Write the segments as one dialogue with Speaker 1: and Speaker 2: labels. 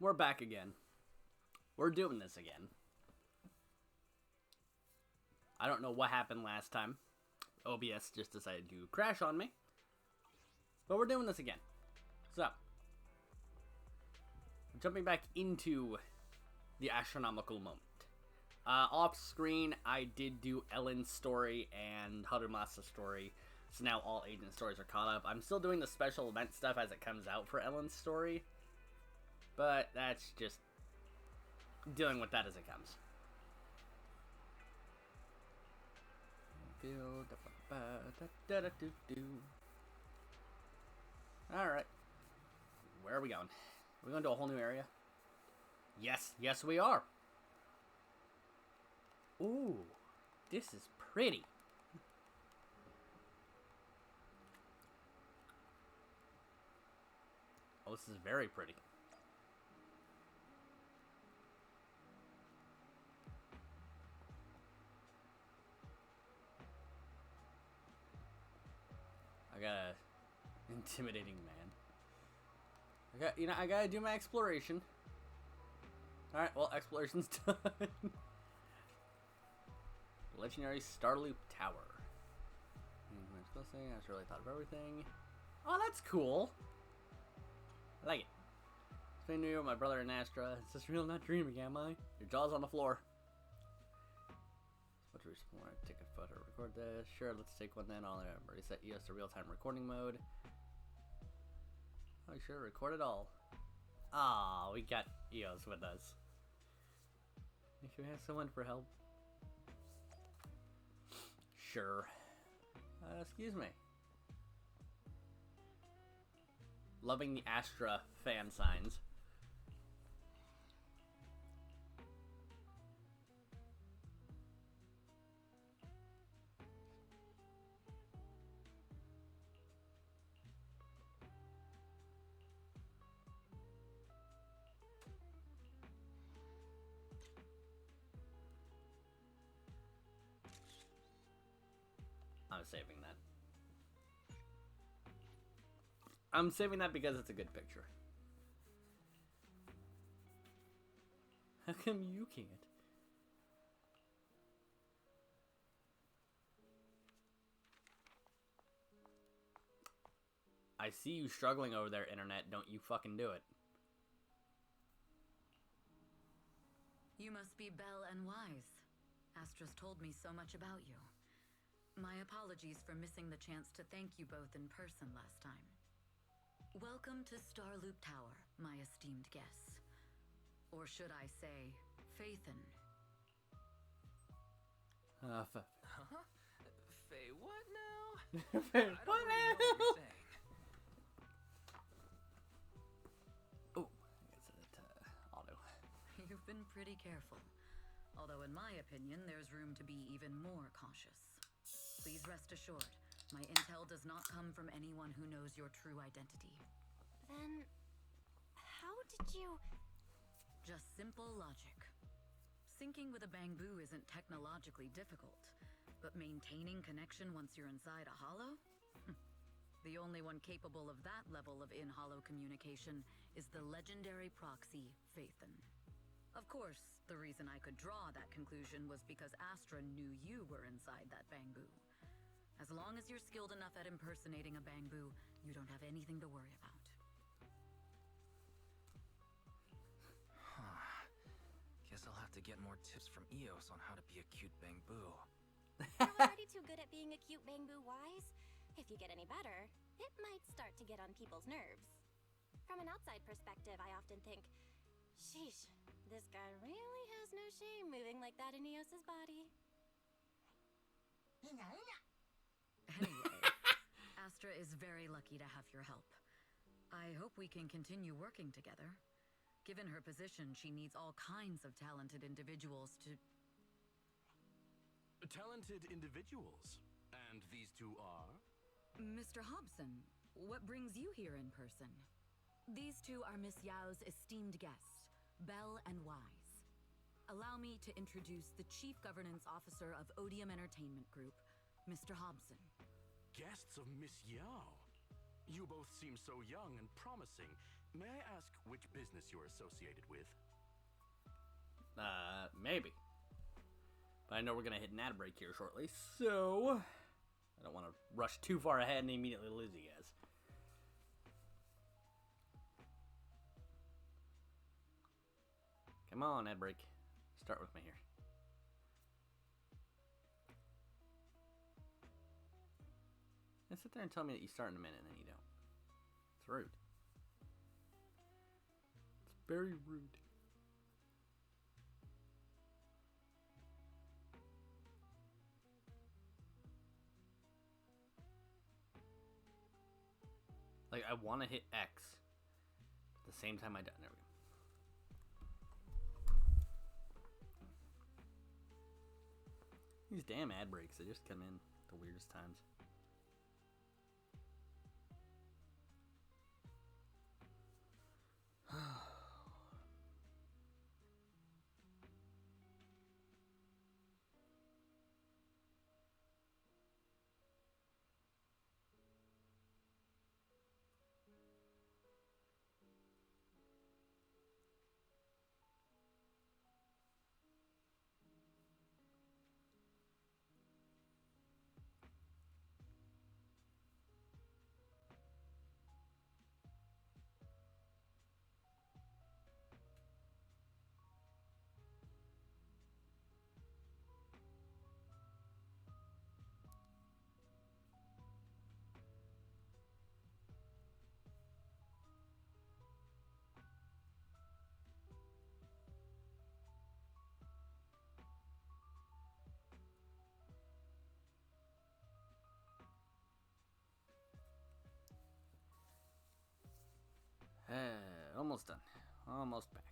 Speaker 1: We're back again. We're doing this again. I don't know what happened last time. OBS just decided to crash on me. But we're doing this again. So, jumping back into the astronomical moment. Off screen, I did do Ellen's story and Harumasa's story. So now all agent stories are caught up. I'm still doing the special event stuff as it comes out for Ellen's story. But that's just dealing with that as it comes. Alright. Where are we going? Are we going to a whole new area? Yes, yes we are. Ooh, this is pretty. Oh, this is very pretty. I got a intimidating man. I gotta do my exploration. Alright, well, exploration's done. Legendary Starloop Tower. I'm still saying I just really thought of everything. Oh, that's cool. I like it. Spending New Year with my brother in Astra. It's just real, not dreaming, am I? Your jaw's on the floor. What to explore? Take a photo, record this. Sure, let's take one then. I'll already set EOS to real-time recording mode. Oh, sure, record it all. Ah, we got EOS with us. If you ask someone for help. Sure. Excuse me. Loving the Astra fan signs. I'm saving that. I'm saving that because it's a good picture. How come you can't? I see you struggling over there, Internet. Don't you fucking do it.
Speaker 2: You must be Belle and Wise. Astra's told me so much about you. My apologies for missing the chance to thank you both in person last time. Welcome to Starloop Tower, my esteemed guests. Or should I say, Faithin.
Speaker 3: Huh? Faye, what now?
Speaker 1: What
Speaker 3: I don't really know what you're saying.
Speaker 1: Oh, I guess it auto.
Speaker 2: You've been pretty careful. Although in my opinion, there's room to be even more cautious. Please rest assured, my intel does not come from anyone who knows your true identity.
Speaker 4: Then, how did you...
Speaker 2: Just simple logic. Syncing with a bamboo isn't technologically difficult, but maintaining connection once you're inside a hollow? The only one capable of that level of in-hollow communication is the legendary proxy, Faithin. Of course, the reason I could draw that conclusion was because Astra knew you were inside that bamboo. As long as you're skilled enough at impersonating a bamboo, you don't have anything to worry about.
Speaker 3: Guess I'll have to get more tips from EOS on how to be a cute bamboo.
Speaker 4: You're already too good at being a cute bamboo, Wise. If you get any better, it might start to get on people's nerves. From an outside perspective, I often think, sheesh, this guy really has no shame moving like that in EOS's body.
Speaker 2: Anyway, Astra is very lucky to have your help. I hope we can continue working together. Given her position, she needs all kinds of talented individuals to...
Speaker 5: Talented individuals? And these two are?
Speaker 2: Mr. Hobson, what brings you here in person? These two are Miss Yao's esteemed guests, Belle and Wise. Allow me to introduce the Chief Governance Officer of Odium Entertainment Group, Mr. Hobson.
Speaker 5: Guests of Miss Yao? You both seem so young and promising. May I ask which business you're associated with?
Speaker 1: Maybe. But I know we're gonna hit an ad break here shortly, so I don't want to rush too far ahead and immediately lose you guys. Come on, ad break. Start with me here. You sit there and tell me that you start in a minute and then you don't. It's rude. It's very rude. Like, I want to hit X at the same time I don't. There we go. These damn ad breaks, they just come in at the weirdest times. Almost done. Almost back.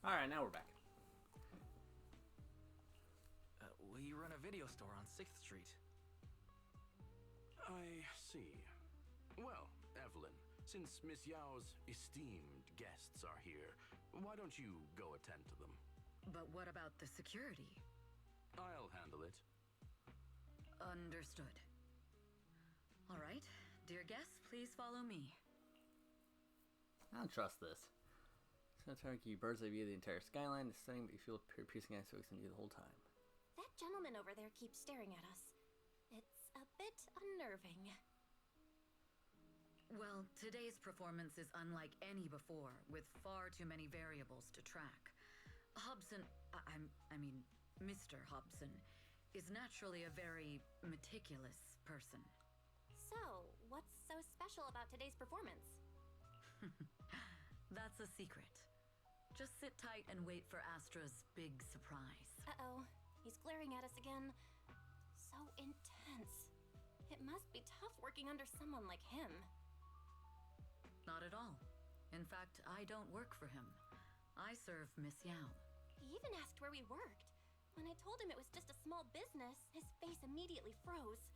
Speaker 1: Alright, now we're back.
Speaker 3: We run a video store on 6th Street.
Speaker 5: I see. Well, Evelyn, since Miss Yao's esteemed guests are here, why don't you go attend to them?
Speaker 2: But what about the security?
Speaker 5: I'll handle it.
Speaker 2: Understood. All right, dear guests, please follow me.
Speaker 1: I don't trust this. It's gonna turn you bird's eye view of the entire skyline, the setting, but you feel piercing eyes focusing on you the whole time.
Speaker 4: That gentleman over there keeps staring at us. It's a bit unnerving.
Speaker 2: Well, today's performance is unlike any before, with far too many variables to track. Hobson, I mean, Mr. Hobson, is naturally a very meticulous person.
Speaker 4: So, what's so special about today's performance?
Speaker 2: That's a secret. Just sit tight and wait for Astra's big surprise.
Speaker 4: Uh-oh. He's glaring at us again. So intense. It must be tough working under someone like him.
Speaker 2: Not at all. In fact, I don't work for him. I serve Miss Yao.
Speaker 4: He even asked where we worked. When I told him it was just a small business, his face immediately froze.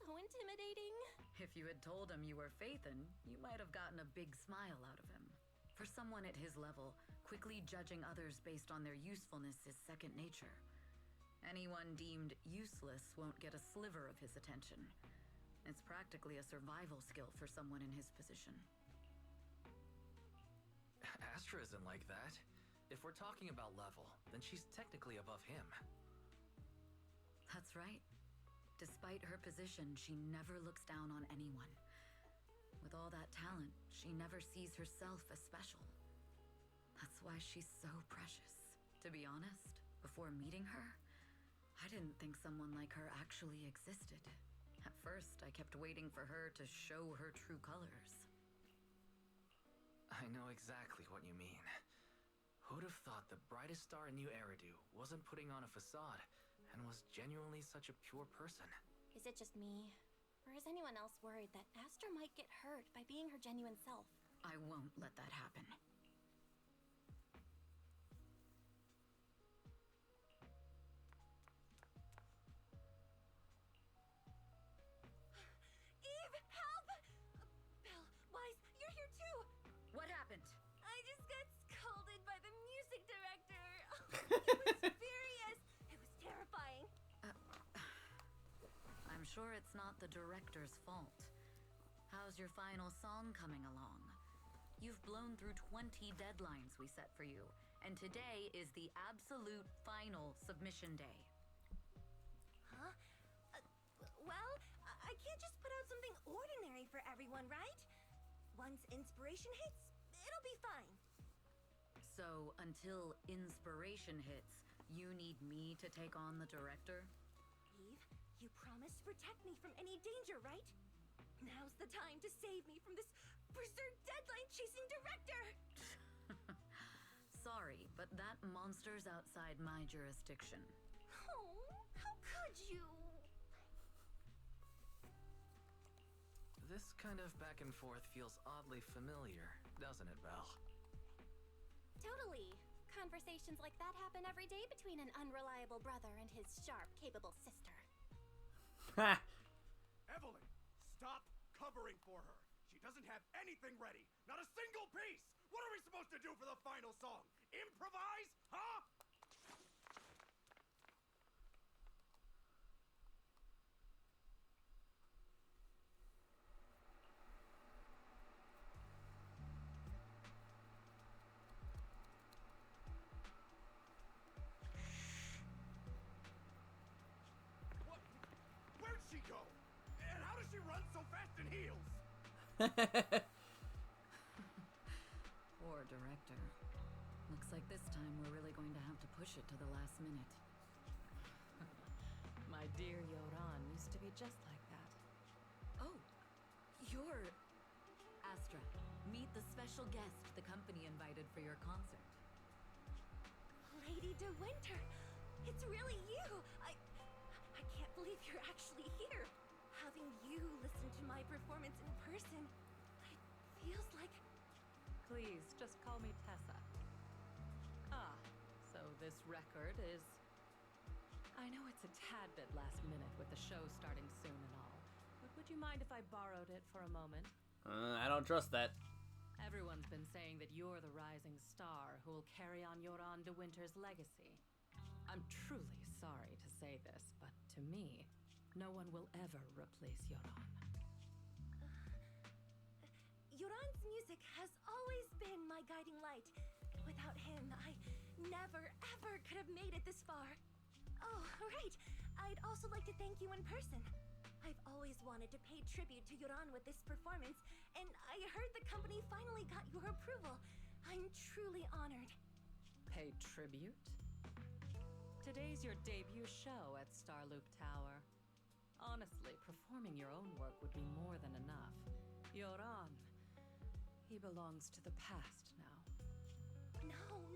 Speaker 4: So intimidating.
Speaker 2: If you had told him you were Phaethon, you might have gotten a big smile out of him. For someone at his level, quickly judging others based on their usefulness is second nature. Anyone deemed useless won't get a sliver of his attention. It's practically a survival skill for someone in his position.
Speaker 3: Astra isn't like that. If we're talking about level, then she's technically above him.
Speaker 2: That's right. Despite her position, she never looks down on anyone. With all that talent, she never sees herself as special. That's why she's so precious. To be honest, before meeting her, I didn't think someone like her actually existed. At first, I kept waiting for her to show her true colors.
Speaker 3: I know exactly what you mean. Who'd have thought the brightest star in New Eridu wasn't putting on a facade and was genuinely such a pure person?
Speaker 4: Is it just me? Or is anyone else worried that Astra might get hurt by being her genuine self?
Speaker 2: I won't let that happen. sure it's not the director's fault. How's your final song coming along? You've blown through 20 deadlines we set for you, and today is the absolute final submission day.
Speaker 6: Huh? Well, I can't just put out something ordinary for everyone, right? Once inspiration hits, it'll be fine.
Speaker 2: So, until inspiration hits, you need me to take on the director?
Speaker 6: Eve, you promised to protect me from any danger, right? Now's the time to save me from this berserk deadline-chasing director!
Speaker 2: Sorry, but that monster's outside my jurisdiction.
Speaker 6: Oh, how could you?
Speaker 3: This kind of back and forth feels oddly familiar, doesn't it, Belle?
Speaker 4: Totally. Conversations like that happen every day between an unreliable brother and his sharp, capable sister.
Speaker 1: Ha!
Speaker 7: Evelyn, stop covering for her. She doesn't have anything ready. Not a single piece. What are we supposed to do for the final song? Improvise? Huh? What? Where'd she go? And how does she run so fast in heels?
Speaker 2: Poor director. Looks like this time we're really going to have to push it to the last minute.
Speaker 8: My dear Yoran used to be just like that.
Speaker 2: Oh, you're... Astra, meet the special guest the company invited for your concert.
Speaker 6: Lady De Winter, it's really you. I can't believe you're actually here. Having you listen to my performance in person, it feels like...
Speaker 8: Please, just call me Tessa. Ah, so this record is... I know it's a tad bit last minute with the show starting soon and all, but would you mind if I borrowed it for a moment?
Speaker 1: I don't trust that.
Speaker 8: Everyone's been saying that you're the rising star who will carry on Yoran De Winter's legacy. I'm truly sorry to say this, but to me, no one will ever replace Yoran.
Speaker 6: Yoran's music has always been my guiding light. Without him, I never, ever could have made it this far. Oh, right. I'd also like to thank you in person. I've always wanted to pay tribute to Yoran with this performance, and I heard the company finally got your approval. I'm truly honored.
Speaker 8: Pay tribute? Today's your debut show at Starloop Tower. Honestly, performing your own work would be more than enough. Yoran, he belongs to the past now.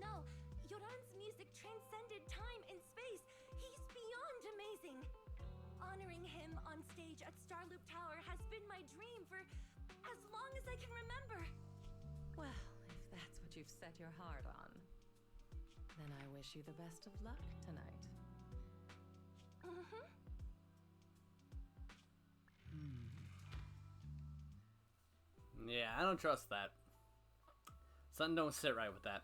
Speaker 6: No. Yoran's music transcended time and space. He's beyond amazing. Honoring him on stage at Starloop Tower has been my dream for as long as I can remember.
Speaker 8: Well, if that's what you've set your heart on, then I wish you the best of luck tonight.
Speaker 6: Mm-hmm.
Speaker 1: Yeah, I don't trust that. Something don't sit right with that.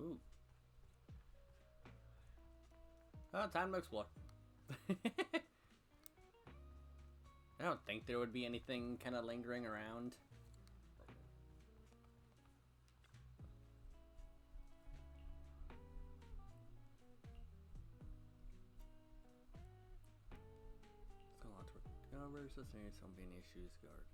Speaker 1: Ooh. Oh, time to explore. I don't think there would be anything kind of lingering around. Let's go on to it. Numbers, so there won't be any issues. Go again.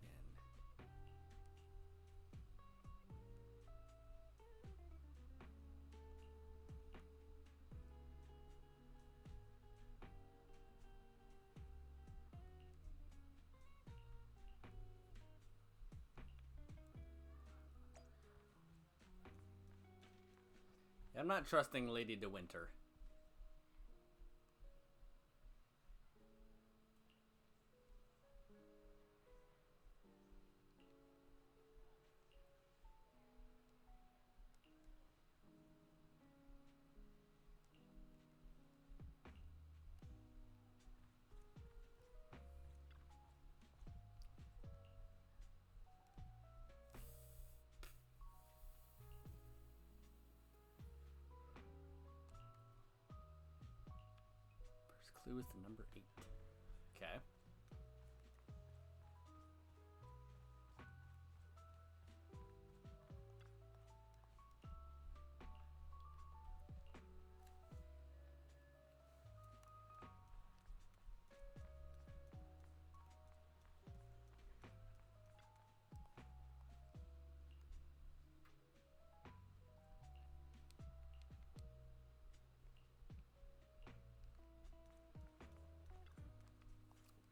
Speaker 1: I'm not trusting Lady De Winter. Clue is the number 8. Okay.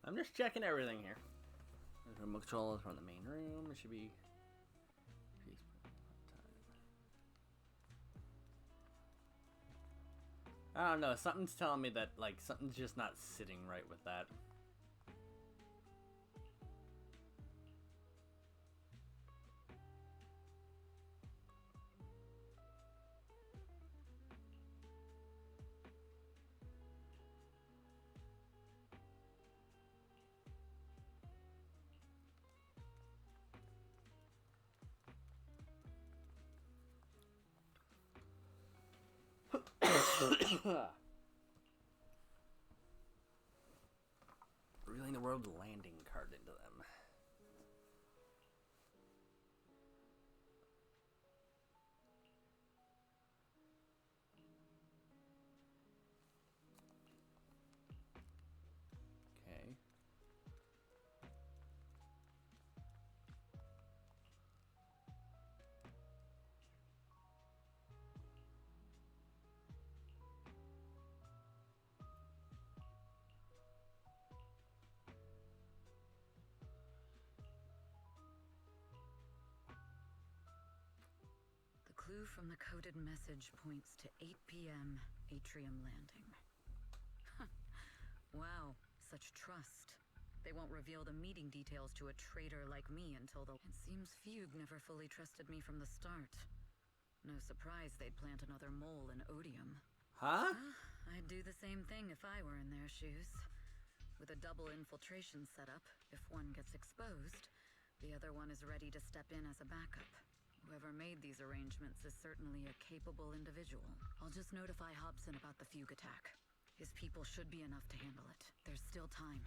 Speaker 1: I'm just checking everything here. There's remote controls from the main room. It should be. I don't know. Something's telling me that like something's just not sitting right with that. Revealing the world landing card into them. Okay.
Speaker 2: The clue from the coded message points to 8 p.m. Atrium Landing. Wow, such trust. They won't reveal the meeting details to a traitor like me until the... It seems Fugue never fully trusted me from the start. No surprise they'd plant another mole in Odium.
Speaker 1: Huh?
Speaker 2: I'd do the same thing if I were in their shoes. With a double infiltration setup, if one gets exposed, the other one is ready to step in as a backup. Whoever made these arrangements is certainly a capable individual. I'll just notify Hobson about the Fugue attack. His people should be enough to handle it. There's still time.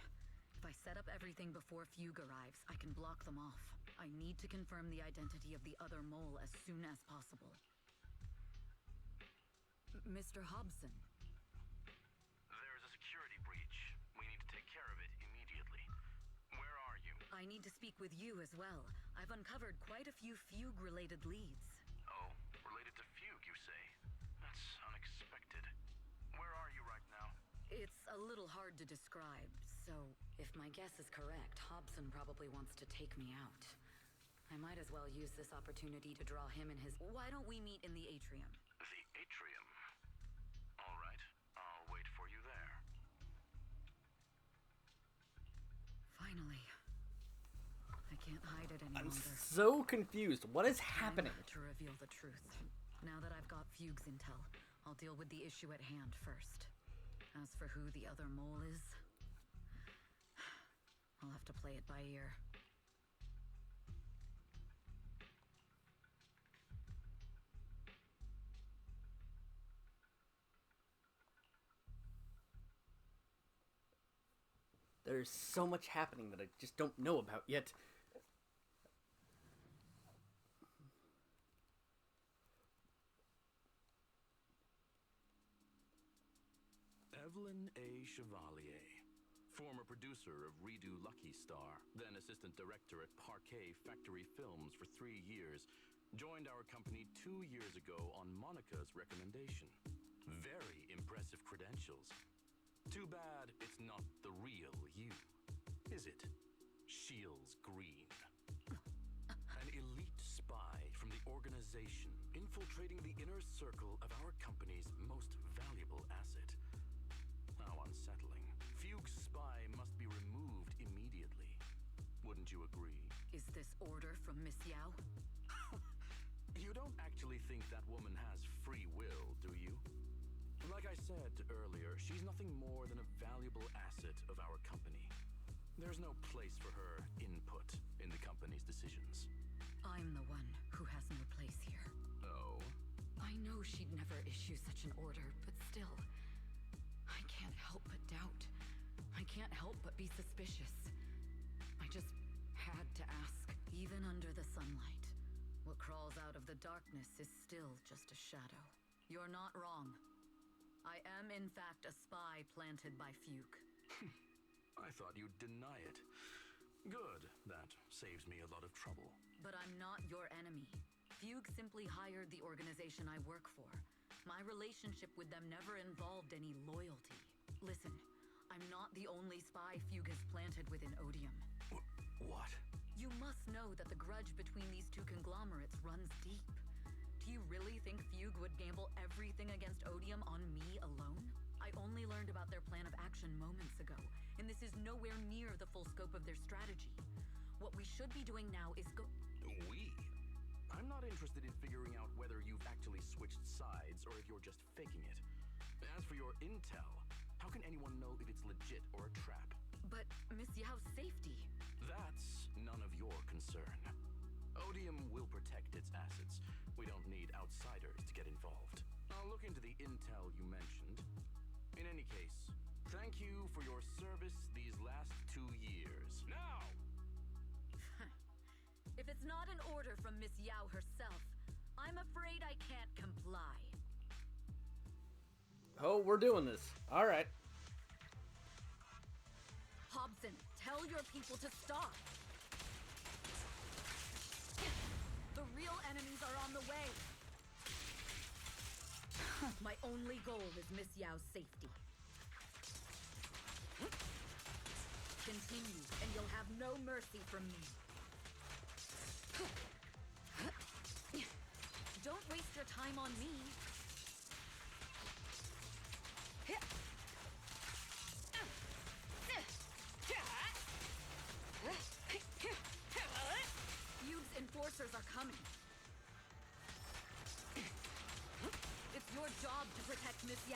Speaker 2: If I set up everything before Fugue arrives, I can block them off. I need to confirm the identity of the other mole as soon as possible. Mr. Hobson.
Speaker 5: There's a security breach. We need to take care of it immediately. Where are you?
Speaker 2: I need to speak with you as well. I've uncovered quite a few Fugue-related leads.
Speaker 5: Oh, related to Fugue, you say? That's unexpected. Where are you right now?
Speaker 2: It's a little hard to describe, so if my guess is correct, Hobson probably wants to take me out. I might as well use this opportunity to draw him and his... Why don't we meet in the atrium?
Speaker 5: The atrium? All right, I'll wait for you there.
Speaker 2: Finally. I can't hide it any
Speaker 1: I'm
Speaker 2: longer.
Speaker 1: so confused. What is happening?
Speaker 2: Time to reveal the truth. Now that I've got Fugue's intel, I'll deal with the issue at hand first. As for who the other mole is, I'll have to play it by ear.
Speaker 1: There's so much happening that I just don't know about yet.
Speaker 5: Evelyn A. Chevalier, former producer of Redo Lucky Star, then assistant director at Parquet Factory Films for 3 years, joined our company 2 years ago on Monica's recommendation. Very impressive credentials. Too bad it's not the real you, is it? Shields Green. An elite spy from the organization, infiltrating the inner circle of our company's most valuable asset. How unsettling. Fugue's spy must be removed immediately. Wouldn't you agree?
Speaker 2: Is this order from Miss Yao?
Speaker 5: You don't actually think that woman has free will, do you? Like I said earlier, she's nothing more than a valuable asset of our company. There's no place for her input in the company's decisions.
Speaker 2: I'm the one who has no place here.
Speaker 5: Oh?
Speaker 2: I know she'd never issue such an order, but still, I can't help but doubt. can't help but be suspicious. I just had to ask. Even under the sunlight, what crawls out of the darkness is still just a shadow. You're not wrong. I am, in fact, a spy planted by Fuke.
Speaker 5: I thought you'd deny it. Good. That saves me a lot of trouble.
Speaker 2: But I'm not your enemy. Fugue simply hired the organization I work for. My relationship with them never involved any loyalty. Listen, I'm not the only spy Fugue has planted within Odium.
Speaker 5: What?
Speaker 2: You must know that the grudge between these two conglomerates runs deep. Do you really think Fugue would gamble everything against Odium on me alone? I only learned about their plan of action moments ago, and this is nowhere near the full scope of their strategy. What we should be doing now is
Speaker 5: We? I'm not interested in figuring out whether you've actually switched sides or if you're just faking it. As for your intel, how can anyone know if it's legit or a trap?
Speaker 2: But Miss Yao's safety.
Speaker 5: That's none of your concern. Odium will protect its assets. We don't need outsiders to get involved. I'll look into the intel you mentioned. In any case, thank you for your service these last 2 years. Now!
Speaker 2: If it's not an order from Miss Yao herself, I'm afraid I can't comply.
Speaker 1: Oh, we're doing this. All right.
Speaker 2: Hobson, tell your people to stop. The real enemies are on the way. My only goal is Miss Yao's safety. Continue, and you'll have no mercy from me. Don't waste your time on me. Fugue's enforcers are coming. It's your job to protect Miss Yao.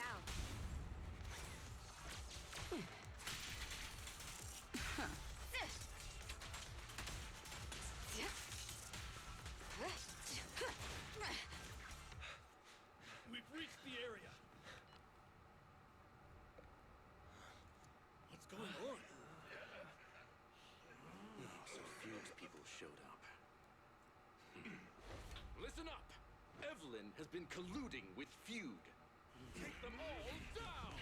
Speaker 7: We've reached the area. What's going on?
Speaker 5: So Fugue's people showed up. Listen up! Evelyn has been colluding with Fugue. Take them all down!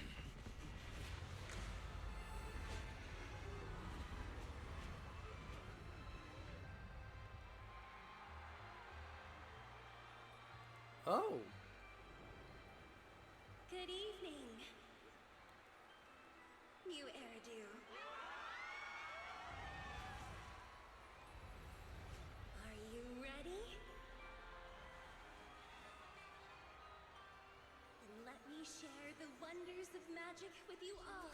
Speaker 1: Oh.
Speaker 6: Good evening. New Eridu. Are you ready? Then let me share the wonders of magic with you all.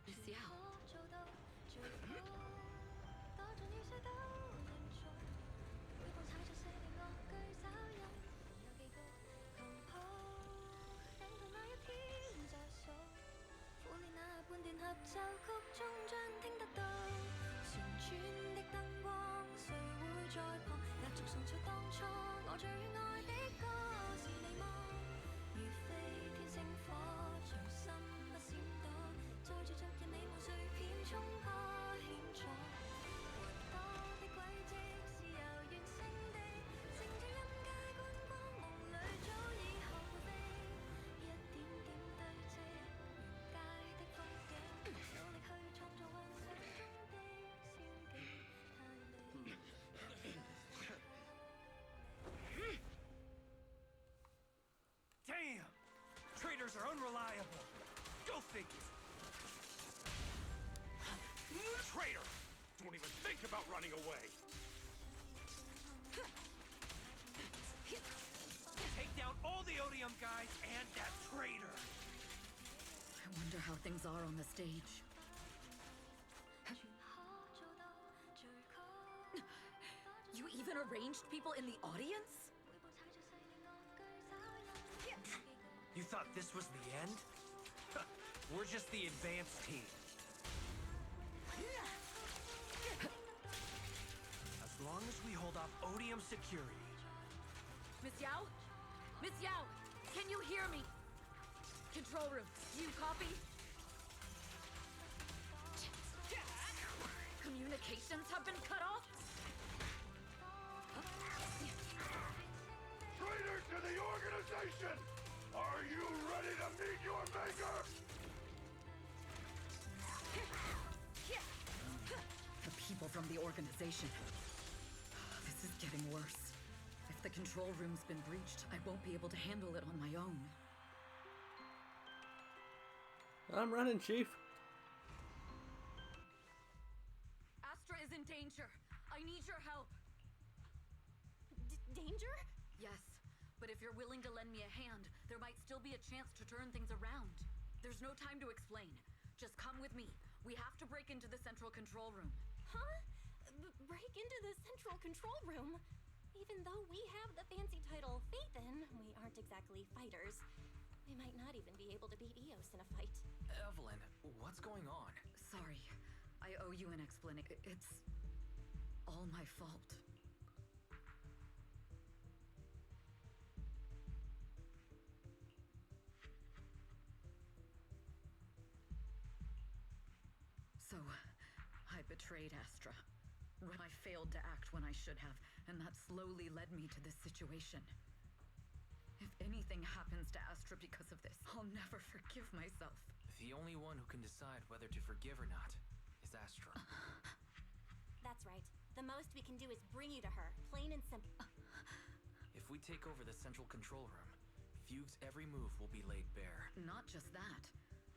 Speaker 2: Miss Yao.
Speaker 7: Damn! Traders are unreliable. Go figure. Traitor! Don't even think about running away. Take down all the Odium guys and that traitor.
Speaker 2: I wonder how things are on the stage. You even arranged people in the audience?
Speaker 7: You thought this was the end? We're just the advanced team.
Speaker 9: long as we hold off Odium security.
Speaker 2: Miss Yao? Miss Yao, can you hear me? Control room, do you copy? Communications have been cut off?
Speaker 7: Traitor to the organization! Are you ready to meet your maker?
Speaker 2: The people from the organization. This is getting worse. If the control room's been breached, I won't be able to handle it on my own.
Speaker 1: I'm running, Chief.
Speaker 2: Astra is in danger. I need your help.
Speaker 4: Danger?
Speaker 2: Yes, but if you're willing to lend me a hand, there might still be a chance to turn things around. There's no time to explain. Just come with me. We have to break into the central control room.
Speaker 4: Huh? Break into the central control room? Even though we have the fancy title Phaethon, we aren't exactly fighters. We might not even be able to beat Eos in a fight.
Speaker 3: Evelyn, what's going on?
Speaker 2: Sorry. I owe you an explanation. It's all my fault. So, I betrayed Astra. I failed to act when I should have, and that slowly led me to this situation. If anything happens to Astra because of this, I'll never forgive myself.
Speaker 3: The only one who can decide whether to forgive or not is Astra.
Speaker 4: That's right. The most we can do is bring you to her, plain and simple.
Speaker 3: If we take over the central control room, Fugue's every move will be laid bare.
Speaker 2: Not just that.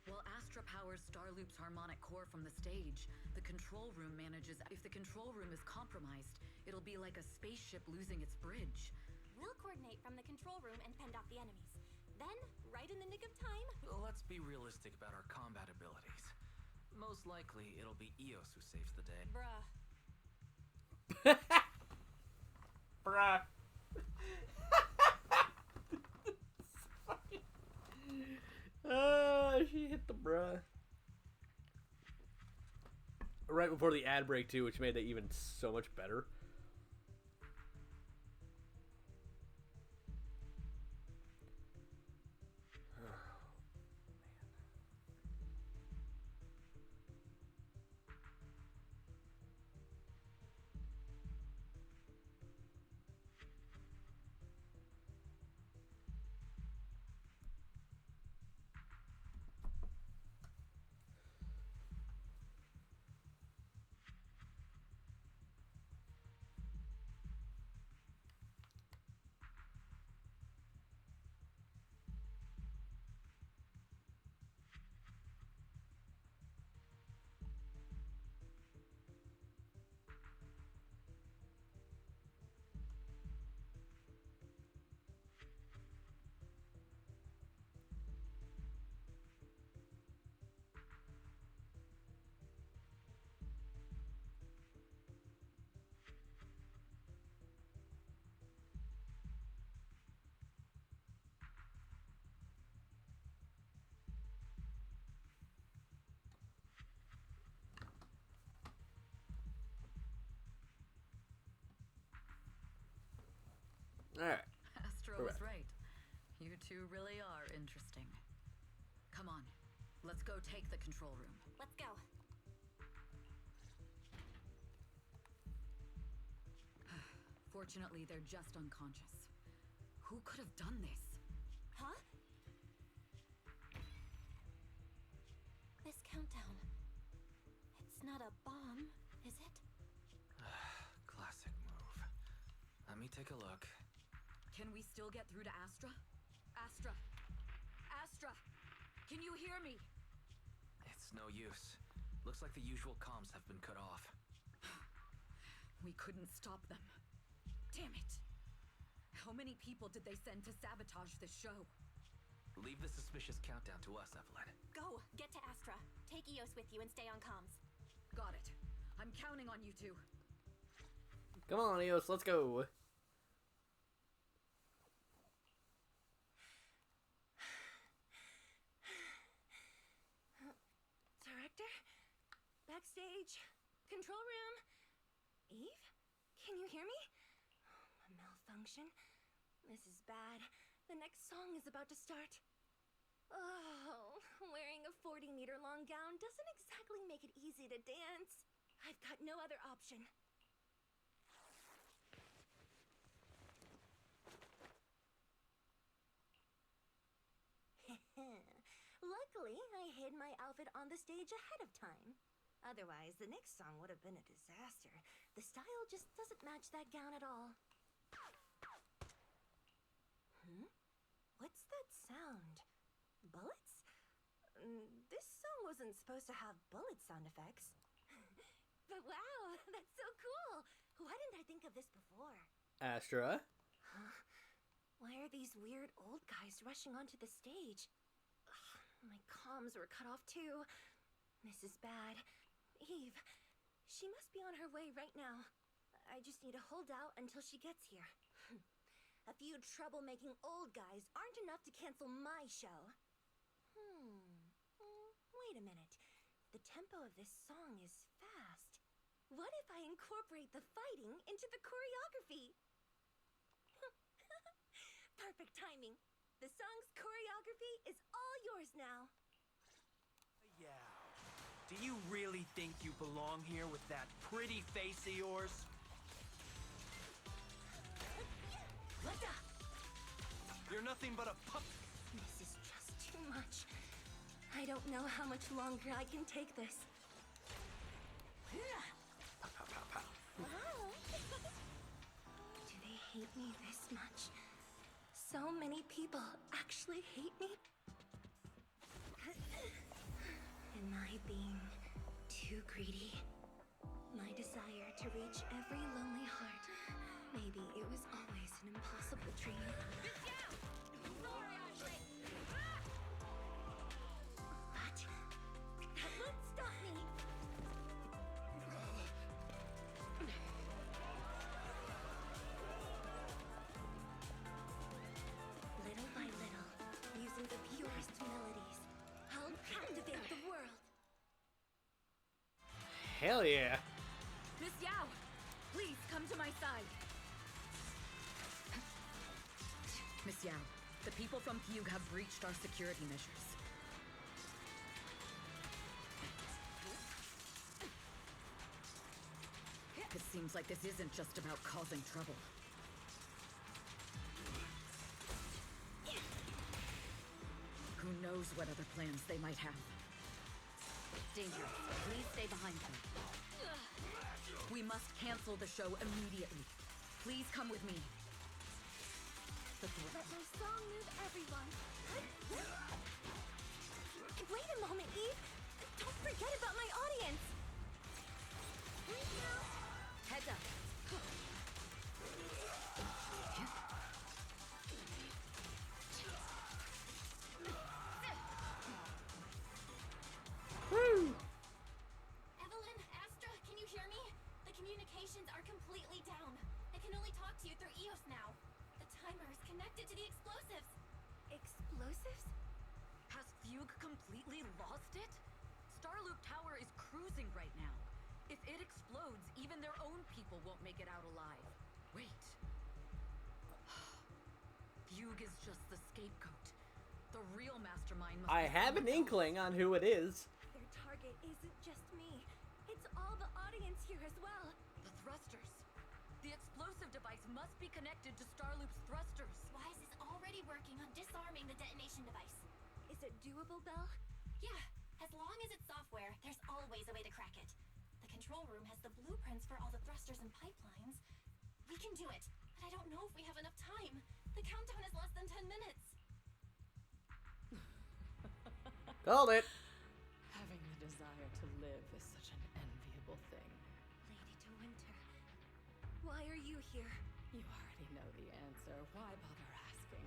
Speaker 2: While Astra powers Starloop's harmonic core from the stage, the control room manages... If the control room is compromised, it'll be like a spaceship losing its bridge.
Speaker 4: We'll coordinate from the control room and fend off the enemies. Then, right in the nick of time...
Speaker 3: Let's be realistic about our combat abilities. Most likely, it'll be Eos who saves the day.
Speaker 4: Bruh.
Speaker 1: Bruh. She hit the bruh. Right before the ad break, too, which made that even so much better. Alright.
Speaker 2: Astra was right. You two really are interesting. Come on, let's go take the control room.
Speaker 4: Let's go.
Speaker 2: Fortunately, they're just unconscious. Who could have done this?
Speaker 4: Huh? This countdown... It's not a bomb, is it?
Speaker 3: Classic move. Let me take a look.
Speaker 2: Can we still get through to Astra? Astra! Astra! Can you hear me?
Speaker 3: It's no use. Looks like the usual comms have been cut off.
Speaker 2: We couldn't stop them. Damn it! How many people did they send to sabotage this show?
Speaker 3: Leave the suspicious countdown to us, Evelyn.
Speaker 4: Go! Get to Astra. Take Eos with you and stay on comms.
Speaker 2: Got it. I'm counting on you two.
Speaker 1: Come on, Eos, let's go.
Speaker 6: Director? Backstage? Control room? Eve? Can you hear me? A malfunction? This is bad. The next song is about to start. Oh, wearing a 40-meter long gown doesn't exactly make it easy to dance. I've got no other option. Luckily, I hid my outfit on the stage ahead of time. Otherwise, the next song would have been a disaster. The style just doesn't match that gown at all. What's that sound? Bullets? This song wasn't supposed to have bullet sound effects. But wow, that's so cool! Why didn't I think of this before?
Speaker 1: Astra?
Speaker 6: Huh? Why are these weird old guys rushing onto the stage? Ugh, my comms were cut off too. This is bad. Eve, she must be on her way right now. I just need to hold out until she gets here. A few troublemaking old guys aren't enough to cancel my show. Wait a minute. The tempo of this song is fast. What if I incorporate the fighting into the choreography? Perfect timing. The song's choreography is all yours now.
Speaker 9: Yeah. Do you really think you belong here with that pretty face of yours? You're nothing but a pup.
Speaker 6: This is just too much. I don't know how much longer I can take this. Wow. Do they hate me this much? So many people actually hate me? Am I being too greedy? My desire to reach every lonely heart. Maybe it was always an impossible dream. But that won't stop me. Little by little, using the purest melodies, I'll captivate the world.
Speaker 1: Hell yeah.
Speaker 2: Miss Yao, please come to my side. Miss Yao, the people from Fugue have breached our security measures. It seems like this isn't just about causing trouble. Who knows what other plans they might have? Dangerous. Please stay behind them. We must cancel the show immediately. Please come with me.
Speaker 6: Let my song move everyone. Wait a moment, Eve. Don't forget about my audience.
Speaker 2: Heads up.
Speaker 1: Woo!
Speaker 4: Evelyn, Astra, can you hear me? The communications are completely down. I can only talk to you through EOS now. The timer is connected to the explosives.
Speaker 6: Explosives?
Speaker 2: Has Fugue completely lost it? Starloop Tower is cruising right now. If it explodes, even their own people won't make it out alive. Wait. Fugue is just the scapegoat. The real mastermind must
Speaker 1: I
Speaker 2: be
Speaker 1: have an
Speaker 2: someone else.
Speaker 1: inkling on who it is.
Speaker 6: Their target isn't just me. It's all the audience here as well.
Speaker 2: The thrusters. The explosive device must be connected to Starloop's thrusters.
Speaker 4: Wise is already working on disarming the detonation device.
Speaker 6: Is it doable, Belle?
Speaker 4: Yeah, as long as it's software, there's always a way to crack it. The control room has the blueprints for all the thrusters and pipelines. We can do it, but I don't know if we have enough time. The countdown is less than 10 minutes.
Speaker 1: Called it.
Speaker 8: Having the desire to live is such an enviable thing.
Speaker 6: Lady De Winter, why are you here?
Speaker 8: You already know the answer. Why bother asking?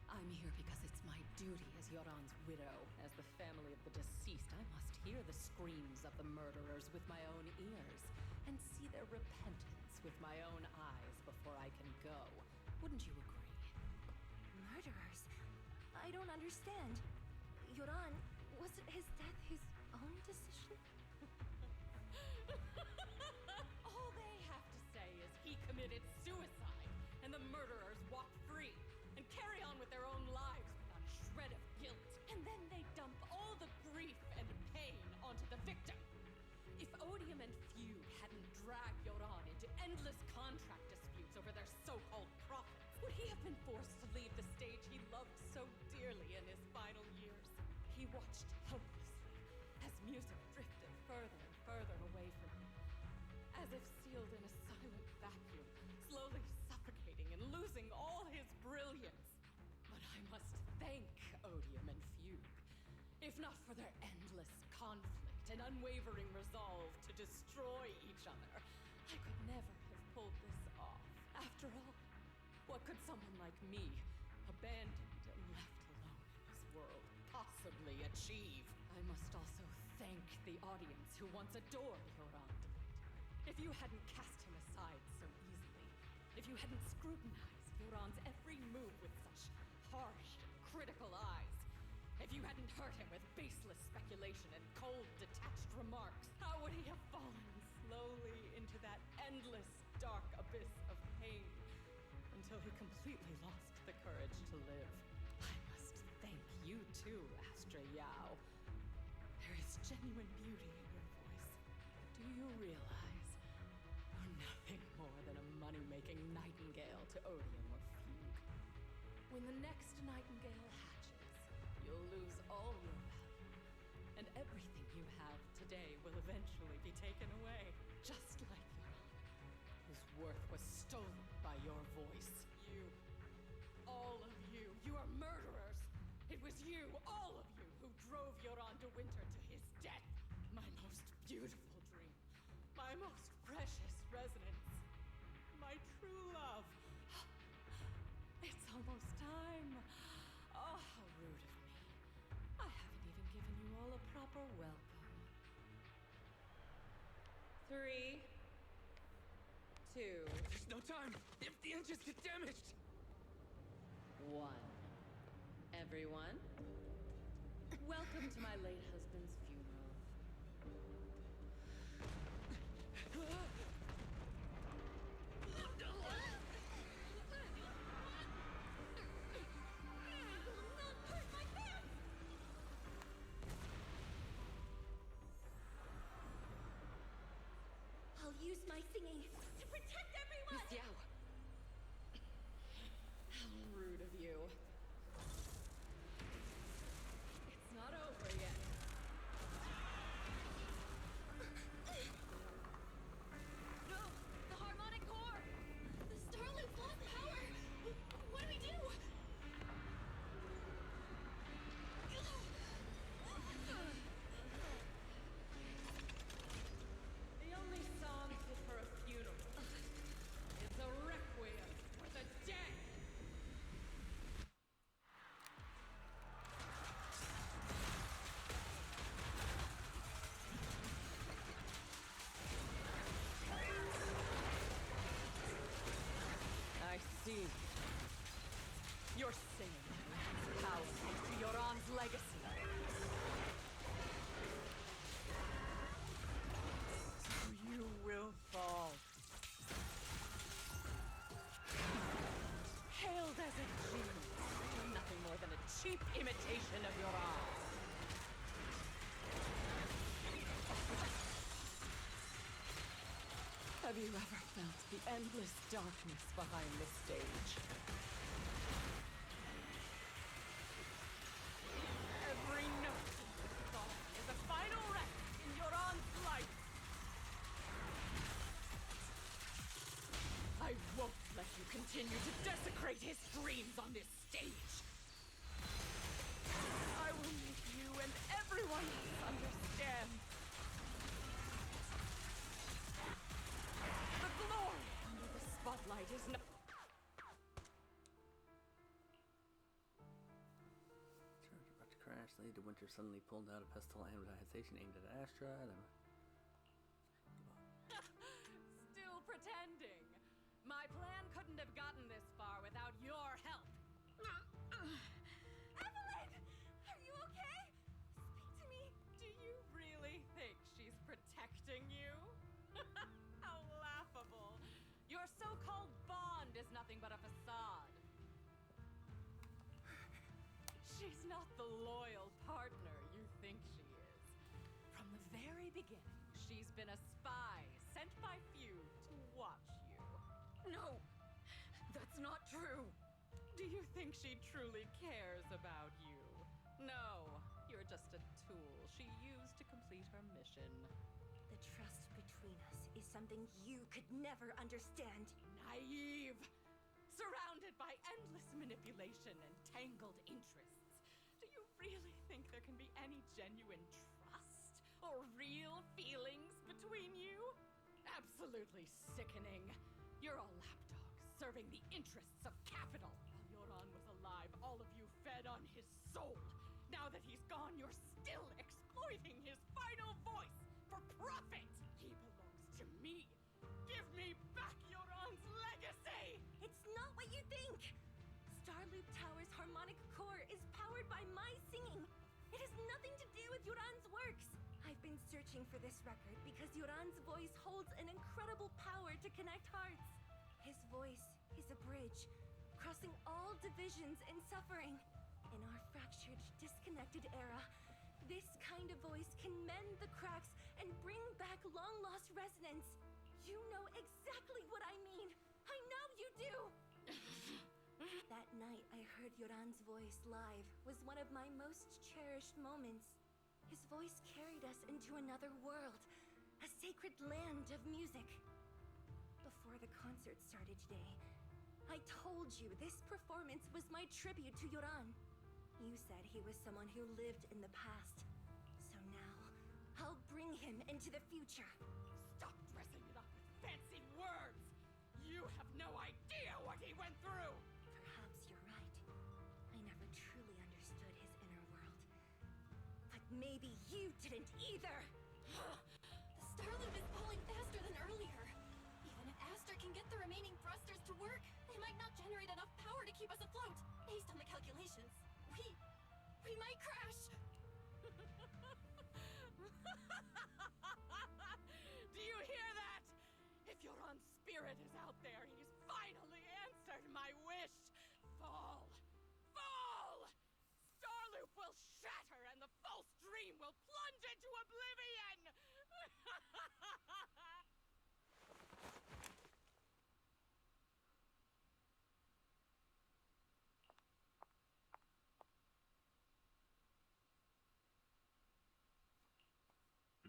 Speaker 8: I'm here because it's my duty as Yoran's widow. As the family of the deceased, I must hear the screams of the murderers with my own ears and see their repentance with my own eyes before I can go. Wouldn't you agree?
Speaker 6: Murderers? I don't understand. Yoran, wasn't his death his own decision?
Speaker 8: All they have to say is he committed suicide, and the murderers walk free and carry on with their own lives without a shred of guilt. And then they dump all the grief and pain onto the victim. If Odium and Feud hadn't dragged Yoran into endless contract disputes over their so-called profits, would he have been forced to leave the stage he loved so dearly in his final years? He watched helplessly as music drifted further and further away from him, as if sealed in a silent vacuum, slowly suffocating and losing all his brilliance. But I must thank Odium and Feud, if not for their endless conflict and unwavering resolve to destroy each other, I could never have pulled this off. After all, what could someone like me, abandoned and left alone in this world, possibly achieve? I must also thank the audience who once adored Yoran. If you hadn't cast him aside so easily, if you hadn't scrutinized Yoran's every move with such harsh, critical eyes, if you hadn't hurt him with baseless speculation and cold, detached remarks, how would he have fallen slowly into that endless, dark abyss of pain until he completely lost the courage to live? I must thank you too, Astra Yao. There is genuine beauty in your voice. Do you realize you're nothing more than a money-making nightingale to Odium or Fugue? When the next nightingale hatches, you'll lose all your value, and everything you have today will eventually be taken away, just like Yoran, whose worth was stolen by your voice. You, all of you, you are murderers! It was you, all of you, who drove Yoran de Winter to his death! My most beautiful dream, my most precious resonance, my true love. It's almost time. Oh, how rude of me. I haven't even given you all a proper welcome. 3, 2,
Speaker 9: There's no time! If the engines get damaged!
Speaker 8: 1. Everyone, welcome to my late husband's funeral.
Speaker 6: I'll use my singing to protect everyone!
Speaker 8: Miss Yao! How rude of you. It's not over yet.
Speaker 6: No! The harmonic core! The Starloop lost power! What do we do?
Speaker 8: The only song fit for a funeral is a requiem for the dead. I see. You're singing power to Yoran's legacy. You will fall. Hailed as a genius, you're nothing more than a cheap imitation of Yoran. Have you ever felt the endless darkness behind the stage? Every note in this song is a final wreck in Yoran's life. I won't let you continue to desecrate his dreams on this stage. I will make you and everyone else understand. The glory under the spotlight is not...
Speaker 1: Charge about to crash. Lady de Winter suddenly pulled out a pestle anodization aimed at Astra.
Speaker 8: Still pretending. My plan couldn't have gotten this far without your help.
Speaker 6: Evelyn! Are you okay? Speak to me!
Speaker 8: Do you really think she's protecting you? How laughable. Your so-called She's not the loyal partner you think she is. From the very beginning, she's been a spy sent by few to watch you.
Speaker 2: No, that's not true.
Speaker 8: Do you think she truly cares about you? No, you're just a tool she used to complete her mission.
Speaker 6: The trust between us is something you could never understand.
Speaker 8: Naive! Surrounded by endless manipulation and tangled interests. Do you really think there can be any genuine trust or real feelings between you? Absolutely sickening. You're all lapdogs serving the interests of capital. While Yoran was alive, all of you fed on his soul. Now that he's gone, you're still exploiting his final voice for profit. He belongs to me. Give me back Yoran's legacy!
Speaker 6: It's not what you think! Starloop Tower's harmonic core is powered by my singing. It has nothing to do with Yoran's works. I've been searching for this record because Yoran's voice holds an incredible power to connect hearts. His voice is a bridge, crossing all divisions and suffering. In our fractured, disconnected era, this kind of voice can mend the cracks and bring back long-lost resonance. You know exactly what I mean. I know you do! That night I heard Yoran's voice live was one of my most cherished moments. His voice carried us into another world, a sacred land of music. Before the concert started today, I told you this performance was my tribute to Yoran. You said he was someone who lived in the past. So now, I'll bring him into the future.
Speaker 8: Stop dressing it up with fancy words! You have no idea what he went through!
Speaker 6: Perhaps you're right. I never truly understood his inner world. But maybe you didn't either!
Speaker 4: The Starloop is pulling faster than earlier. Even if Astra can get the remaining thrusters to work, they might not generate enough power to keep us afloat. Based on the calculations, we might crash.
Speaker 8: Do you hear that? If Yoran's spirit is out there, he's finally answered my wish. Fall! Fall! Starloop will shatter and the false dream will plunge into oblivion!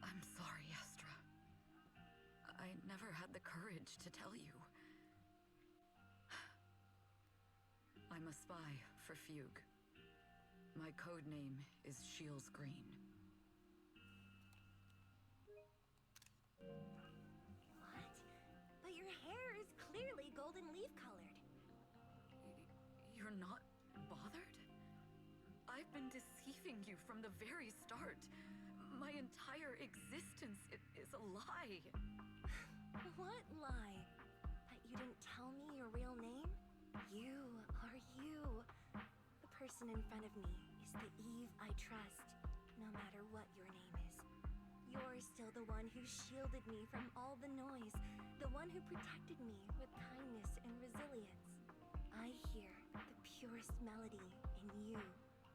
Speaker 2: I'm sorry, Astra. I never had the courage to tell you. I'm a spy for Fugue. My code name is Shields Green.
Speaker 6: What? But your hair is clearly golden leaf colored.
Speaker 2: You're not bothered? I've been deceiving you from the very start. My entire existence is a lie.
Speaker 6: What lie? That you didn't tell me your real name? You are you. The person in front of me is the Eve I trust, no matter what your name is. You're still the one who shielded me from all the noise, the one who protected me with kindness and resilience. I hear the purest melody in you.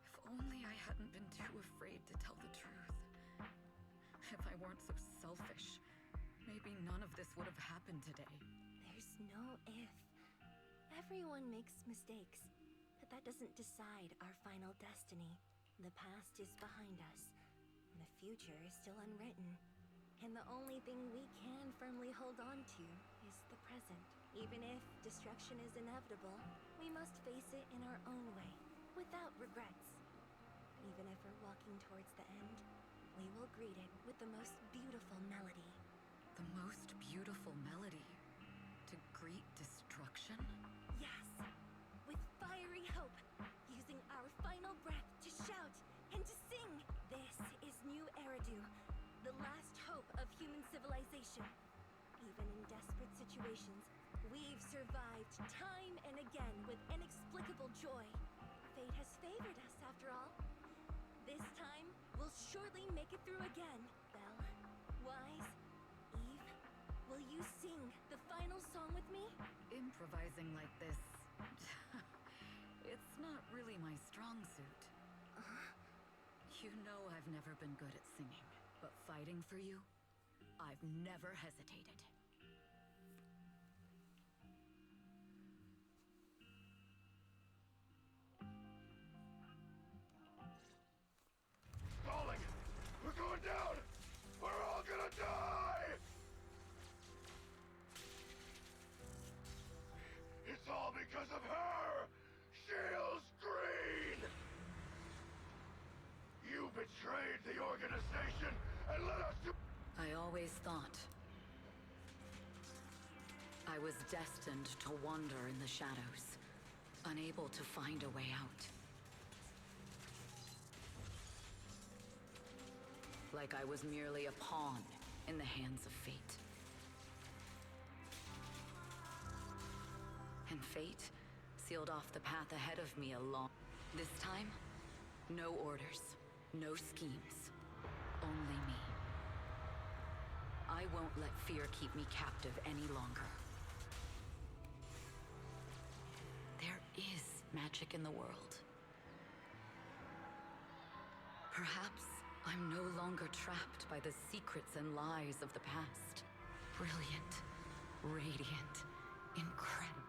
Speaker 2: If only I hadn't been too afraid to tell the truth. If I weren't so selfish, maybe none of this would have happened today.
Speaker 6: There's no if. Everyone makes mistakes, but that doesn't decide our final destiny. The past is behind us, and the future is still unwritten. And the only thing we can firmly hold on to is the present. Even if destruction is inevitable, we must face it in our own way, without regrets. Even if we're walking towards the end, we will greet it with the most beautiful melody.
Speaker 2: The most beautiful melody? To greet destruction?
Speaker 6: Yes! With fiery hope, using our final breath to shout and to sing! This is New Eridu, the last hope of human civilization. Even in desperate situations, we've survived time and again with inexplicable joy. Fate has favored us, after all. This time, we'll surely make it through again. Belle, Wise, Eve, will you sing the final song with me?
Speaker 2: Improvising like this... it's not really my strong suit. You know I've never been good at singing, but fighting for you, I've never hesitated.
Speaker 7: Stalling! We're going down! We're all gonna die! It's all because of her! Shields Green! You betrayed the organization and led us to...
Speaker 2: I always thought I was destined to wander in the shadows, unable to find a way out. Like I was merely a pawn in the hands of fate. And fate sealed off the path ahead of me along. This time, no orders, no schemes, only me. I won't let fear keep me captive any longer. There is magic in the world. Perhaps I'm no longer trapped by the secrets and lies of the past. Brilliant, radiant, incredible.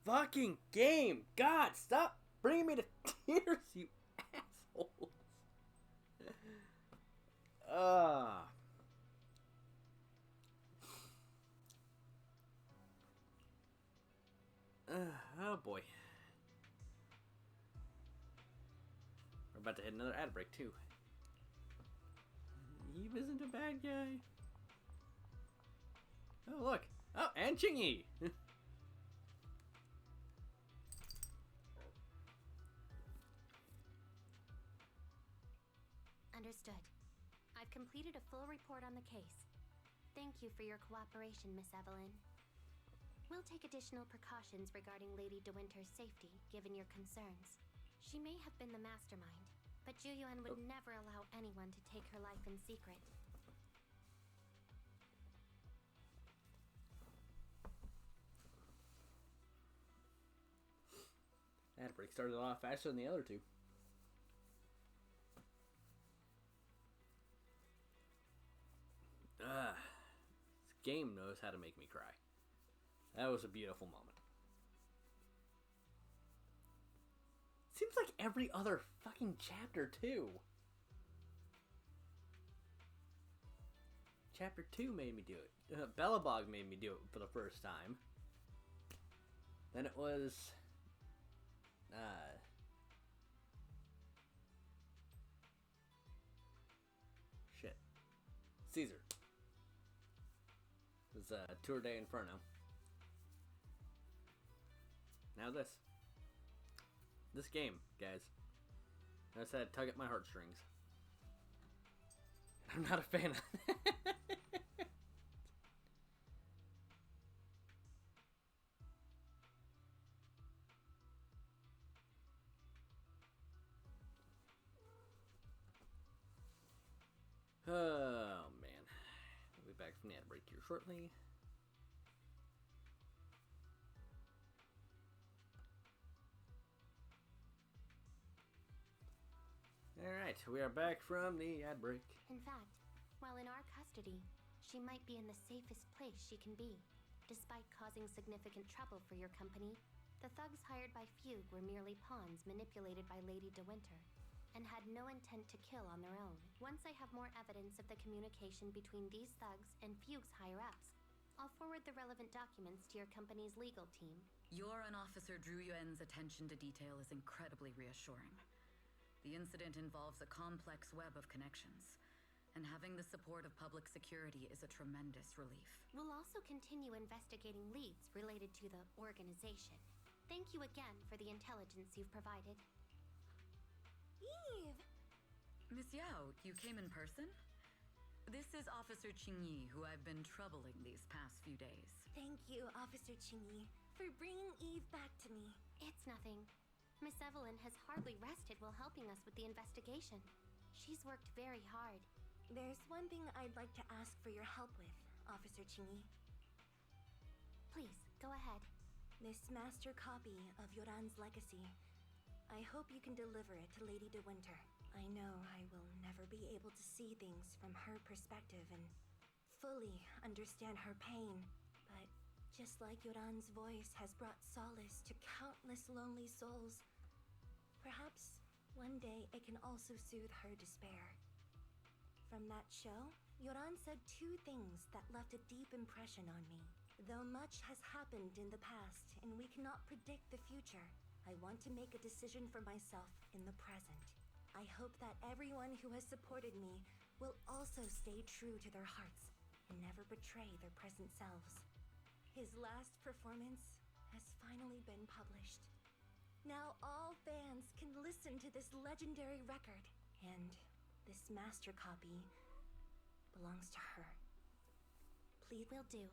Speaker 1: Fucking game! God, stop bringing me to tears, you assholes! Oh boy. We're about to hit another ad break, too. Eve isn't a bad guy. Oh, look. Oh, and Chingy!
Speaker 4: Understood. I've completed a full report on the case. Thank you for your cooperation, Miss Evelyn. We'll take additional precautions regarding Lady De Winter's safety, given your concerns. She may have been the mastermind, but Juyuan would never allow anyone to take her life in secret.
Speaker 1: Ad break started a lot faster than the other two. This game knows how to make me cry. That was a beautiful moment. Seems like every other fucking chapter, too. Chapter 2 made me do it. Bellabog made me do it for the first time. Then it was... shit. Caesar. This is Tour de Inferno. Now this. This game, guys. I said, tug at my heartstrings. I'm not a fan of it. Oh, man. We'll be back from the ad break here shortly. Alright, we are back from the ad break.
Speaker 4: In fact, while in our custody, she might be in the safest place she can be. Despite causing significant trouble for your company, the thugs hired by Fugue were merely pawns manipulated by Lady De Winter, and had no intent to kill on their own. Once I have more evidence of the communication between these thugs and Fugue's higher-ups, I'll forward the relevant documents to your company's legal team.
Speaker 2: Your and Officer Zhu Yuan's attention to detail is incredibly reassuring. The incident involves a complex web of connections, and having the support of public security is a tremendous relief.
Speaker 4: We'll also continue investigating leads related to the organization. Thank you again for the intelligence you've provided.
Speaker 6: Eve!
Speaker 2: Miss Yao, you came in person? This is Officer Qingyi, who I've been troubling these past few days.
Speaker 6: Thank you, Officer Qingyi, for bringing Eve back to me.
Speaker 4: It's nothing. Miss Evelyn has hardly rested while helping us with the investigation. She's worked very hard.
Speaker 6: There's one thing I'd like to ask for your help with, Officer Qingyi.
Speaker 4: Please, go ahead.
Speaker 6: This master copy of Yoran's legacy. I hope you can deliver it to Lady De Winter. I know I will never be able to see things from her perspective and fully understand her pain, but just like Yoran's voice has brought solace to countless lonely souls, perhaps one day it can also soothe her despair. From that show, Yoran said two things that left a deep impression on me. Though much has happened in the past and we cannot predict the future, I want to make a decision for myself in the present. I hope that everyone who has supported me will also stay true to their hearts and never betray their present selves. His last performance has finally been published. Now all fans can listen to this legendary record, and this master copy belongs to her.
Speaker 4: Please will do.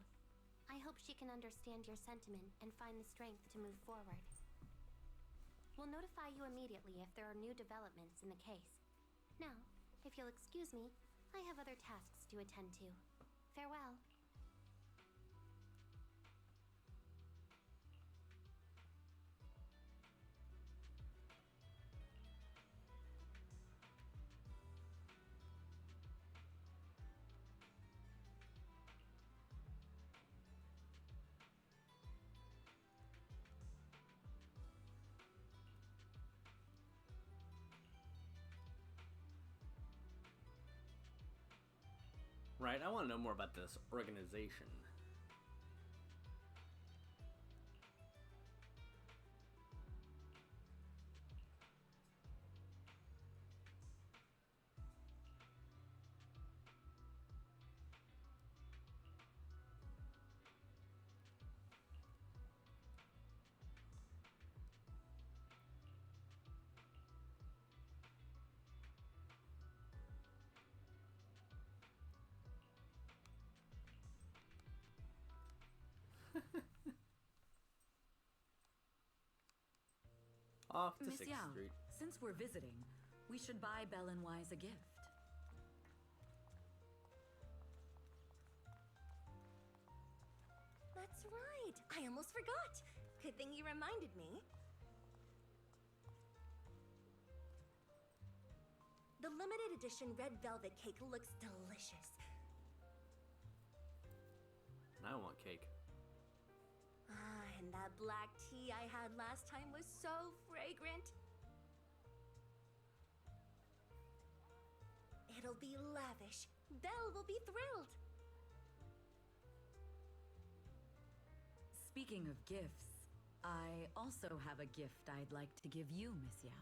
Speaker 4: I hope she can understand your sentiment and find the strength to move forward. We'll notify you immediately if there are new developments in the case. Now, if you'll excuse me, I have other tasks to attend to. Farewell.
Speaker 1: Right, I want to know more about this organization. Off to
Speaker 2: Miss
Speaker 1: 6th
Speaker 2: Yao,
Speaker 1: Street.
Speaker 2: since we're visiting, we should buy Belle and Wise a gift.
Speaker 6: That's right! I almost forgot! Good thing you reminded me. The limited edition red velvet cake looks delicious.
Speaker 1: I want cake.
Speaker 6: Ah, and that black tea I had last time was so fragrant. It'll be lavish. Belle will be thrilled.
Speaker 2: Speaking of gifts, I also have a gift I'd like to give you, Miss Yao.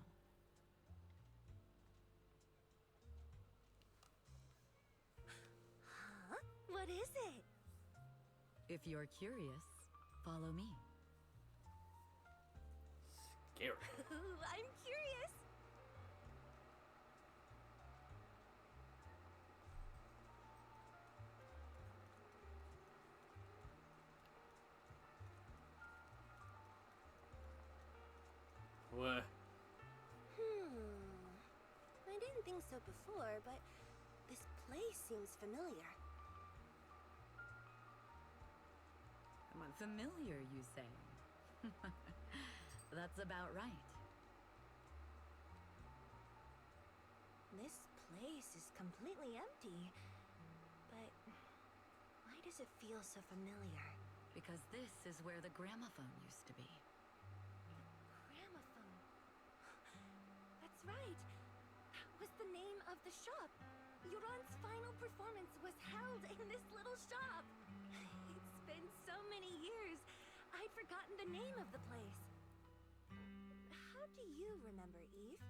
Speaker 2: If you're curious, follow me.
Speaker 1: Scary.
Speaker 6: Ooh, I'm curious.
Speaker 1: What?
Speaker 6: I didn't think so before, but this place seems familiar.
Speaker 2: Familiar, you say? That's about right.
Speaker 6: This place is completely empty. But why does it feel so familiar?
Speaker 2: Because this is where the gramophone used to be.
Speaker 6: Gramophone. That's right. That was the name of the shop. Yoran's final performance was held in this little shop. It's been so many years, I'd forgotten the name of the place. How do you remember, Eve?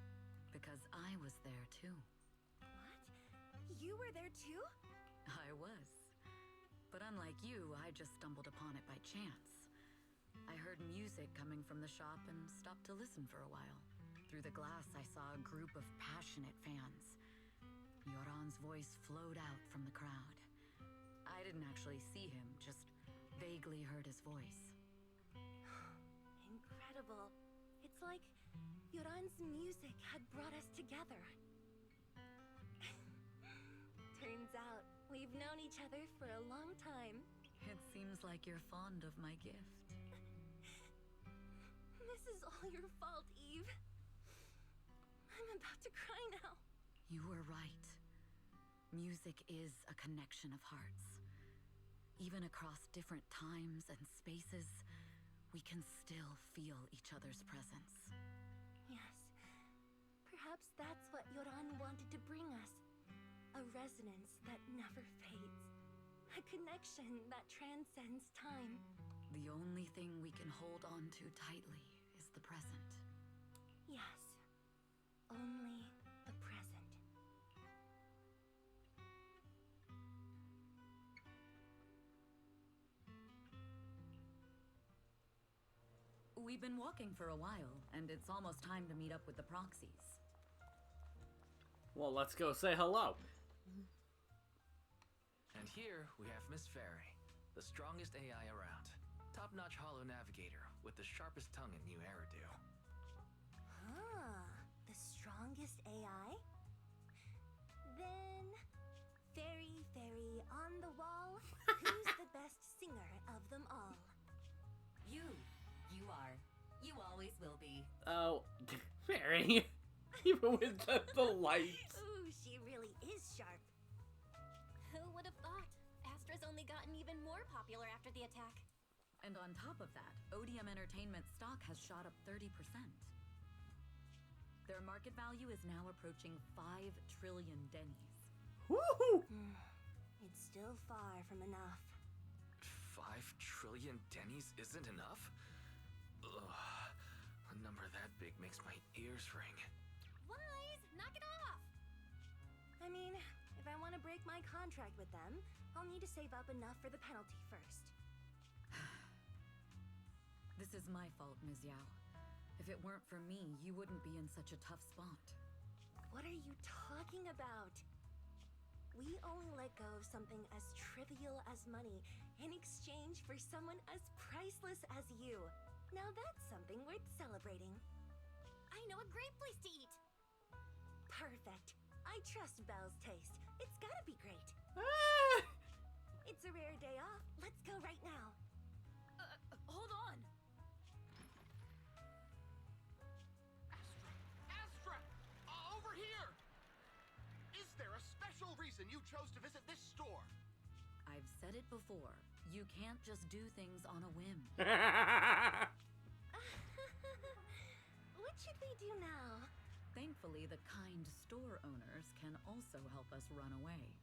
Speaker 2: Because I was there too.
Speaker 6: What? You were there too?
Speaker 2: I was. But unlike you, I just stumbled upon it by chance. I heard music coming from the shop and stopped to listen for a while. Through the glass, I saw a group of passionate fans. Yoran's voice flowed out from the crowd. I didn't actually see him, just vaguely heard his voice.
Speaker 6: Incredible. It's like Yoran's music had brought us together. Turns out, we've known each other for a long time.
Speaker 2: It seems like you're fond of my gift.
Speaker 6: This is all your fault, Eve. I'm about to cry now.
Speaker 2: You were right. Music is a connection of hearts. Even across different times and spaces, we can still feel each other's presence.
Speaker 6: Yes. Perhaps that's what Yoran wanted to bring us. A resonance that never fades. A connection that transcends time.
Speaker 2: The only thing we can hold on to tightly is the present.
Speaker 6: Yes. Only the present.
Speaker 2: We've been walking for a while, and it's almost time to meet up with the proxies.
Speaker 1: Well, let's go say hello.
Speaker 3: And here we have Miss Fairy, the strongest AI around. Top-notch holo navigator with the sharpest tongue in New Eridu.
Speaker 6: The strongest AI? Then, Fairy, Fairy on the wall, who's the best singer of them all?
Speaker 10: You are. You always will be.
Speaker 1: Oh, Fairy. Even with the lights.
Speaker 6: Ooh, she really is sharp.
Speaker 4: Who would have thought? Astra's only gotten even more popular after the attack.
Speaker 2: And on top of that, ODM Entertainment stock has shot up 30%. Their market value is now approaching 5 trillion dennies.
Speaker 1: Woohoo!
Speaker 6: It's still far from enough.
Speaker 3: 5 trillion dennies isn't enough? Ugh, a number that big makes my ears ring.
Speaker 4: Wise, knock it off!
Speaker 6: I mean, if I want to break my contract with them, I'll need to save up enough for the penalty first.
Speaker 2: This is my fault, Ms. Yao. If it weren't for me, you wouldn't be in such a tough spot.
Speaker 6: What are you talking about? We only let go of something as trivial as money in exchange for someone as priceless as you. Now that's something worth celebrating.
Speaker 4: I know a great place to eat!
Speaker 6: Perfect. I trust Belle's taste. It's gotta be great.
Speaker 1: Ah!
Speaker 6: It's a rare day off. Let's go right now.
Speaker 2: Hold on!
Speaker 7: Astra! Over here! Is there a special reason you chose to visit this store?
Speaker 2: I've said it before. You can't just do things on a whim.
Speaker 6: What should we do now?
Speaker 2: Thankfully, the kind store owners can also help us run away.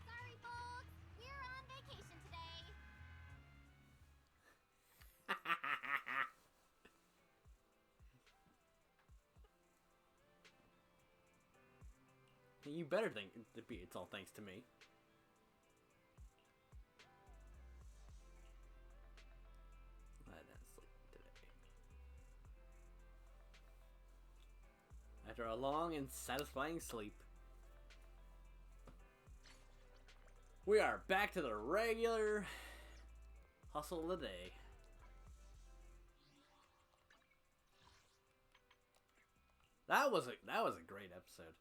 Speaker 4: Sorry, folks! We're on vacation today!
Speaker 1: You better think it's all thanks to me. after a long and satisfying sleep. We are back to the regular hustle of the day. That was a great episode.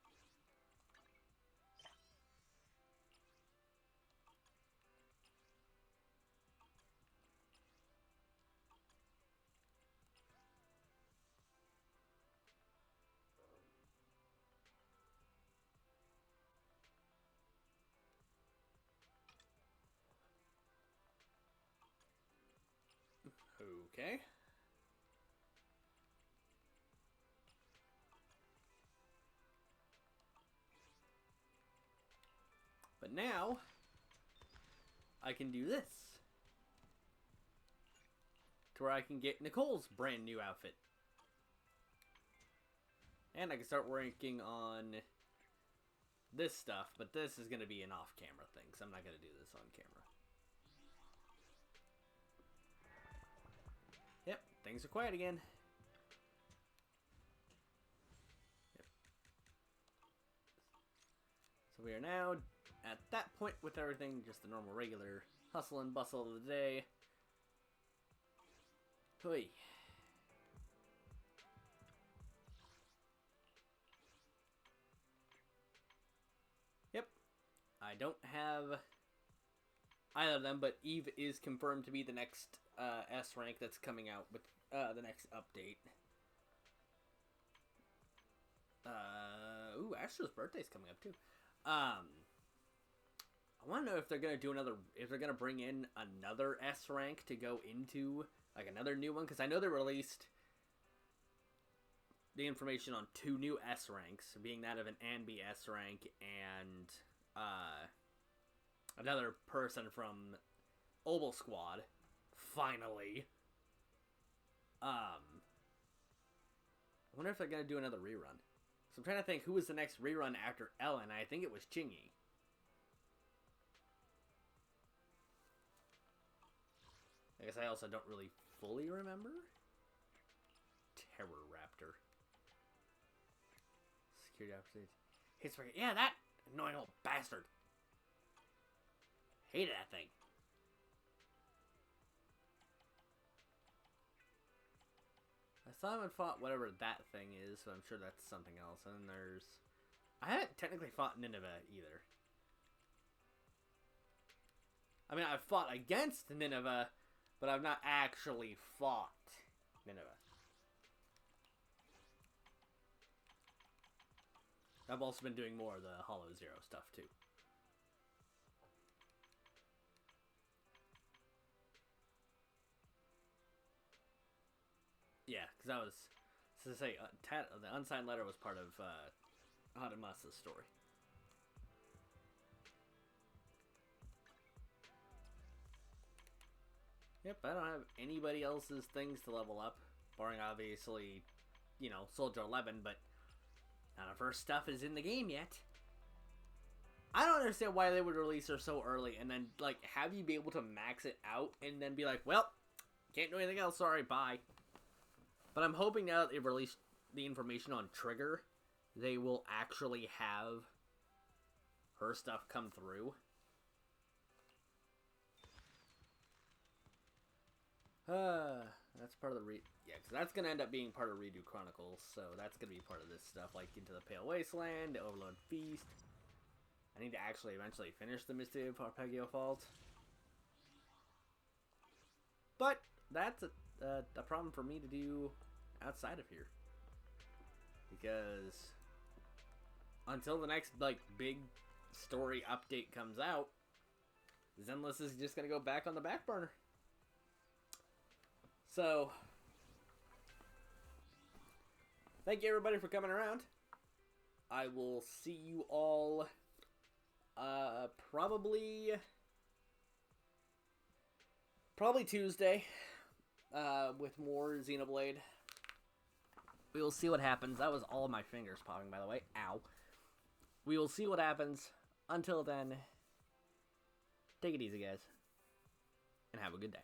Speaker 1: Okay. But now, I can do this. To where I can get Nicole's brand new outfit. And I can start working on this stuff, but this is going to be an off-camera thing, so I'm not going to do this on camera. Yep, things are quiet again. Yep. So we are now at that point with everything, just the normal regular hustle and bustle of the day. Hoi. Yep. I don't have either of them, but Eve is confirmed to be the next S rank that's coming out with the next update. Ooh, Astra's birthday's coming up too. I want to know if they're gonna do if they're gonna bring in another S rank to go into like another new one, because I know they released the information on 2 new S ranks, being that of an Anby S rank and another person from Obel Squad. Finally. I wonder if they're gonna do another rerun. So I'm trying to think who was the next rerun after Ellen. I think it was Chingy. I guess I also don't really fully remember. Terror Raptor. Security opportunities. Hits for yeah, that annoying old bastard. Hated that thing. I saw him and fought whatever that thing is, so I'm sure that's something else. And then there's... I haven't technically fought Nineveh either. I mean, I've fought against Nineveh, but I've not actually fought Nineveh. I've also been doing more of the Hollow Zero stuff, too. Yeah, because I was... So to say, the unsigned letter was part of Hadamasa's story. Yep, I don't have anybody else's things to level up, barring obviously, you know, Soldier 11, but none of her stuff is in the game yet. I don't understand why they would release her so early and then, like, have you be able to max it out and then be like, well, can't do anything else, sorry, bye. But I'm hoping now that they've released the information on Trigger, they will actually have her stuff come through. That's part of the yeah, because that's going to end up being part of Redo Chronicles, so that's going to be part of this stuff, like Into the Pale Wasteland, Overload Feast. I need to actually eventually finish the Mystery of Arpeggio Fault. But that's a problem for me to do outside of here. Because until the next, like, big story update comes out, Zenless is just going to go back on the back burner. So, thank you everybody for coming around. I will see you all probably Tuesday with more Xenoblade. We will see what happens. That was all my fingers popping, by the way. Ow. We will see what happens. Until then, take it easy, guys, and have a good day.